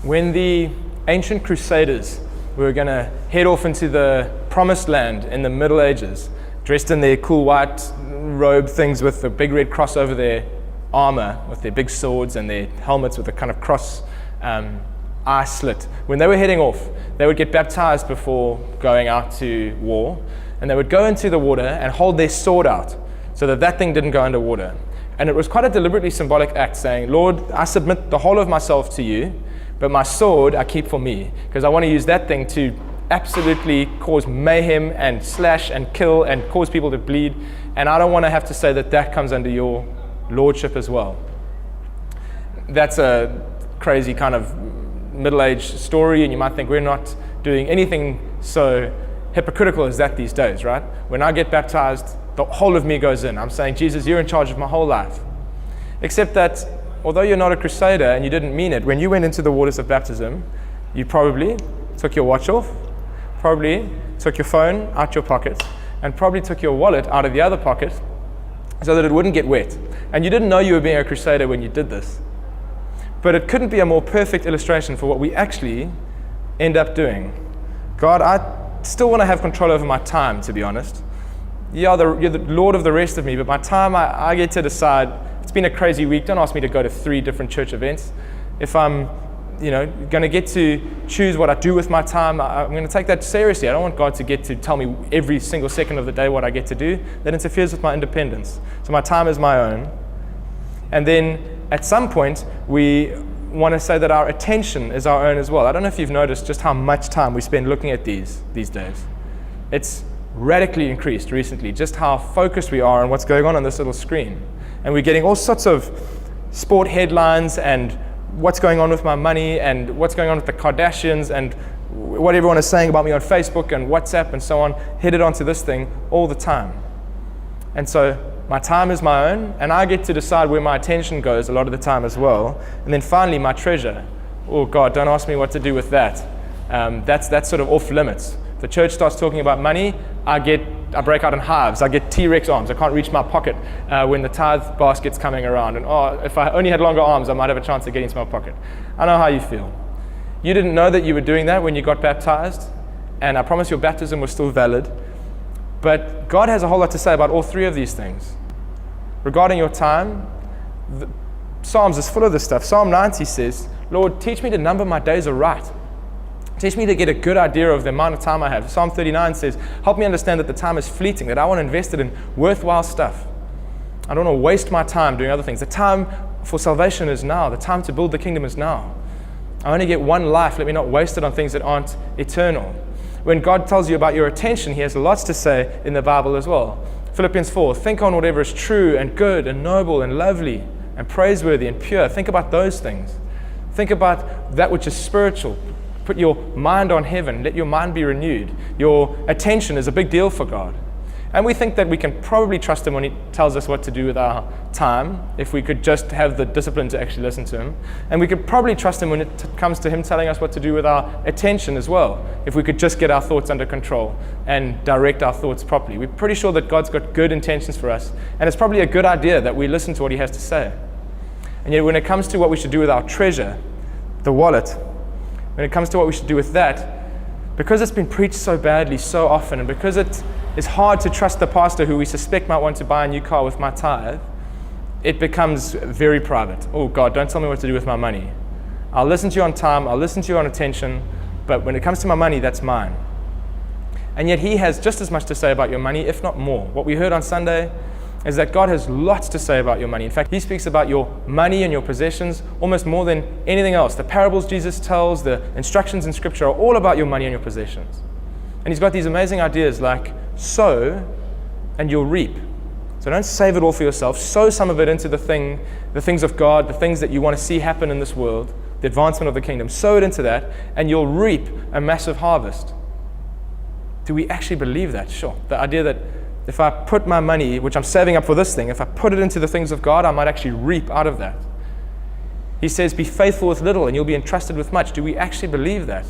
When the ancient crusaders were going to head off into the promised land in the Middle Ages, dressed in their cool white robe things with the big red cross over their armor, with their big swords and their helmets with a kind of cross eye slit. When they were heading off, they would get baptized before going out to war, and they would go into the water and hold their sword out so that that thing didn't go underwater. And it was quite a deliberately symbolic act, saying, Lord, I submit the whole of myself to you, but my sword I keep for me, because I want to use that thing to absolutely cause mayhem and slash and kill and cause people to bleed, and I don't want to have to say that that comes under your lordship as well. That's a crazy kind of middle-aged story, and you might think we're not doing anything so hypocritical as that these days, right? When I get baptized, the whole of me goes in. I'm saying, Jesus, you're in charge of my whole life. Except that, although you're not a crusader and you didn't mean it, when you went into the waters of baptism, you probably took your watch off, probably took your phone out your pocket, and probably took your wallet out of the other pocket so that it wouldn't get wet. And you didn't know you were being a crusader when you did this. But it couldn't be a more perfect illustration for what we actually end up doing. God, I still want to have control over my time, to be honest. You're the Lord of the rest of me, but my time, I get to decide. It's been a crazy week. Don't ask me to go to 3 different church events. If I'm going to get to choose what I do with my time, I'm going to take that seriously. I don't want God to get to tell me every single second of the day what I get to do. That interferes with my independence. So my time is my own. And then at some point, we want to say that our attention is our own as well. I don't know if you've noticed just how much time we spend looking at these days. It's radically increased recently, just how focused we are on what's going on this little screen. And we're getting all sorts of sport headlines and what's going on with my money and what's going on with the Kardashians and what everyone is saying about me on Facebook and WhatsApp and so on, headed onto this thing all the time. And so my time is my own, and I get to decide where my attention goes a lot of the time as well. And then finally, my treasure. Oh God, don't ask me what to do with that. That's sort of off limits. If the church starts talking about money, I break out in hives. I get T-Rex arms. I can't reach my pocket when the tithe basket's coming around. And if I only had longer arms, I might have a chance of getting into my pocket. I know how you feel. You didn't know that you were doing that when you got baptized, and I promise your baptism was still valid. But God has a whole lot to say about all 3 of these things. Regarding your time, the Psalms is full of this stuff. Psalm 90 says, Lord, teach me to number my days aright. Teach me to get a good idea of the amount of time I have. Psalm 39 says, help me understand that the time is fleeting, that I want to invest it in worthwhile stuff. I don't want to waste my time doing other things. The time for salvation is now. The time to build the kingdom is now. I only get one life. Let me not waste it on things that aren't eternal. When God tells you about your attention, he has lots to say in the Bible as well. Philippians 4, think on whatever is true and good and noble and lovely and praiseworthy and pure. Think about those things. Think about that which is spiritual. Put your mind on heaven. Let your mind be renewed. Your attention is a big deal for God. And we think that we can probably trust him when he tells us what to do with our time, if we could just have the discipline to actually listen to him. And we could probably trust him when it comes to him telling us what to do with our attention as well, if we could just get our thoughts under control and direct our thoughts properly. We're pretty sure that God's got good intentions for us, and it's probably a good idea that we listen to what he has to say. And yet when it comes to what we should do with our treasure, the wallet, when it comes to what we should do with that, because it's been preached so badly so often, and because it is hard to trust the pastor who we suspect might want to buy a new car with my tithe, it becomes very private. Oh God, don't tell me what to do with my money. I'll listen to you on time, I'll listen to you on attention, but when it comes to my money, that's mine. And yet he has just as much to say about your money, if not more. What we heard on Sunday is that God has lots to say about your money. In fact, he speaks about your money and your possessions almost more than anything else. The parables Jesus tells, the instructions in Scripture are all about your money and your possessions. And he's got these amazing ideas like sow and you'll reap. So don't save it all for yourself. Sow some of it into the things of God, the things that you want to see happen in this world, the advancement of the kingdom. Sow it into that and you'll reap a massive harvest. Do we actually believe that? Sure. The idea that if I put my money, which I'm saving up for this thing, if I put it into the things of God, I might actually reap out of that. He says, be faithful with little and you'll be entrusted with much. Do we actually believe that?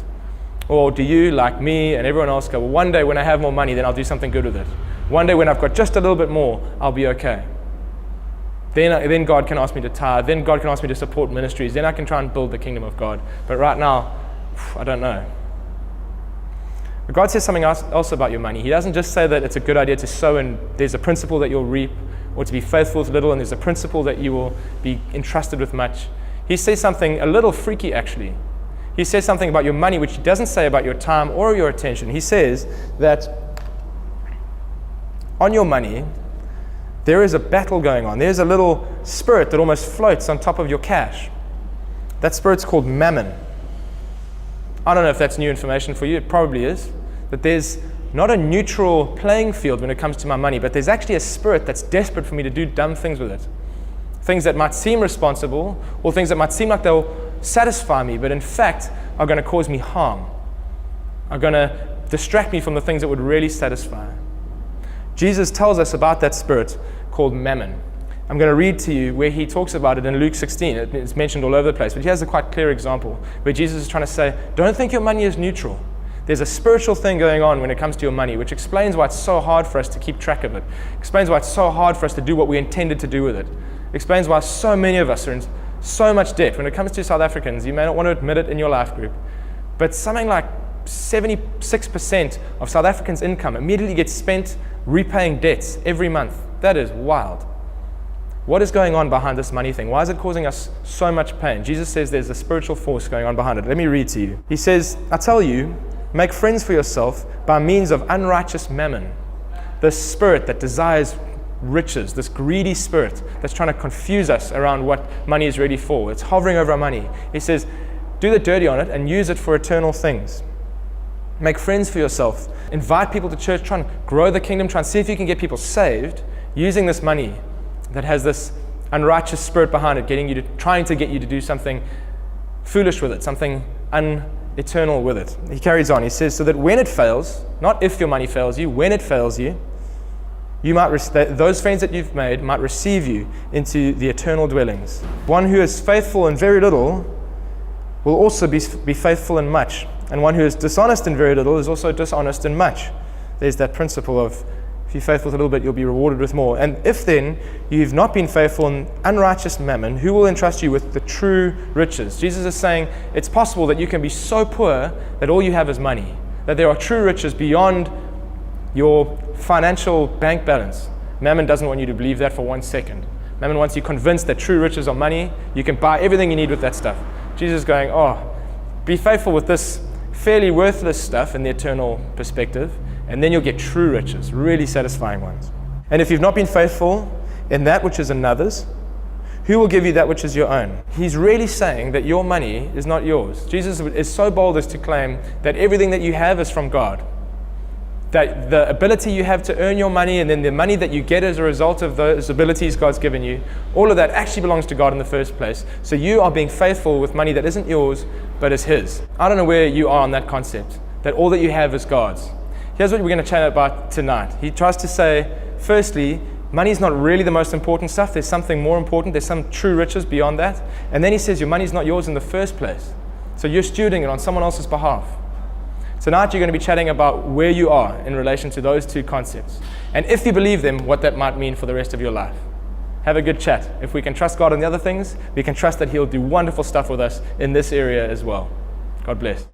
Or do you, like me and everyone else, go, well, one day when I have more money, then I'll do something good with it. One day when I've got just a little bit more, I'll be okay. Then God can ask me to tithe. Then God can ask me to support ministries. Then I can try and build the kingdom of God. But right now, I don't know. But God says something else about your money. He doesn't just say that it's a good idea to sow and there's a principle that you'll reap, or to be faithful with little and there's a principle that you will be entrusted with much. He says something a little freaky, actually. He says something about your money which he doesn't say about your time or your attention. He says that on your money, there is a battle going on. There's a little spirit that almost floats on top of your cash. That spirit's called mammon. I don't know if that's new information for you. It probably is. That there's not a neutral playing field when it comes to my money, but there's actually a spirit that's desperate for me to do dumb things with it. Things that might seem responsible, or things that might seem like they'll satisfy me, but in fact are going to cause me harm. Are going to distract me from the things that would really satisfy. Jesus tells us about that spirit called mammon. I'm going to read to you where he talks about it in Luke 16. It's mentioned all over the place, but he has a quite clear example where Jesus is trying to say, don't think your money is neutral. There's a spiritual thing going on when it comes to your money, which explains why it's so hard for us to keep track of it. Explains why it's so hard for us to do what we intended to do with it. Explains why so many of us are in so much debt. When it comes to South Africans, you may not want to admit it in your life group, but something like 76% of South Africans' income immediately gets spent repaying debts every month. That is wild. What is going on behind this money thing? Why is it causing us so much pain? Jesus says there's a spiritual force going on behind it. Let me read to you. He says, I tell you, make friends for yourself by means of unrighteous mammon. This spirit that desires riches, this greedy spirit that's trying to confuse us around what money is really for. It's hovering over our money. He says, do the dirty on it and use it for eternal things. Make friends for yourself. Invite people to church. Try and grow the kingdom. Try and see if you can get people saved using this money that has this unrighteous spirit behind it, trying to get you to do something foolish with it, something uneternal with it. He carries on. He says, so that when it fails, not if your money fails you, when it fails you, those friends that you've made might receive you into the eternal dwellings. One who is faithful in very little will also be faithful in much. And one who is dishonest in very little is also dishonest in much. There's that principle of if you're faithful with a little bit, you'll be rewarded with more. And if then you've not been faithful in unrighteous mammon, who will entrust you with the true riches? Jesus is saying it's possible that you can be so poor that all you have is money, that there are true riches beyond your financial bank balance. Mammon doesn't want you to believe that for 1 second. Mammon wants you convinced that true riches are money. You can buy everything you need with that stuff. Jesus is going, be faithful with this fairly worthless stuff in the eternal perspective, and then you'll get true riches, really satisfying ones. And if you've not been faithful in that which is another's, who will give you that which is your own? He's really saying that your money is not yours. Jesus is so bold as to claim that everything that you have is from God. That the ability you have to earn your money and then the money that you get as a result of those abilities God's given you, all of that actually belongs to God in the first place. So you are being faithful with money that isn't yours, but is His. I don't know where you are on that concept, that all that you have is God's. Here's what we're going to chat about tonight. He tries to say, firstly, money is not really the most important stuff. There's something more important. There's some true riches beyond that. And then he says your money is not yours in the first place. So you're stewarding it on someone else's behalf. Tonight you're going to be chatting about where you are in relation to those two concepts. And if you believe them, what that might mean for the rest of your life. Have a good chat. If we can trust God on the other things, we can trust that He'll do wonderful stuff with us in this area as well. God bless.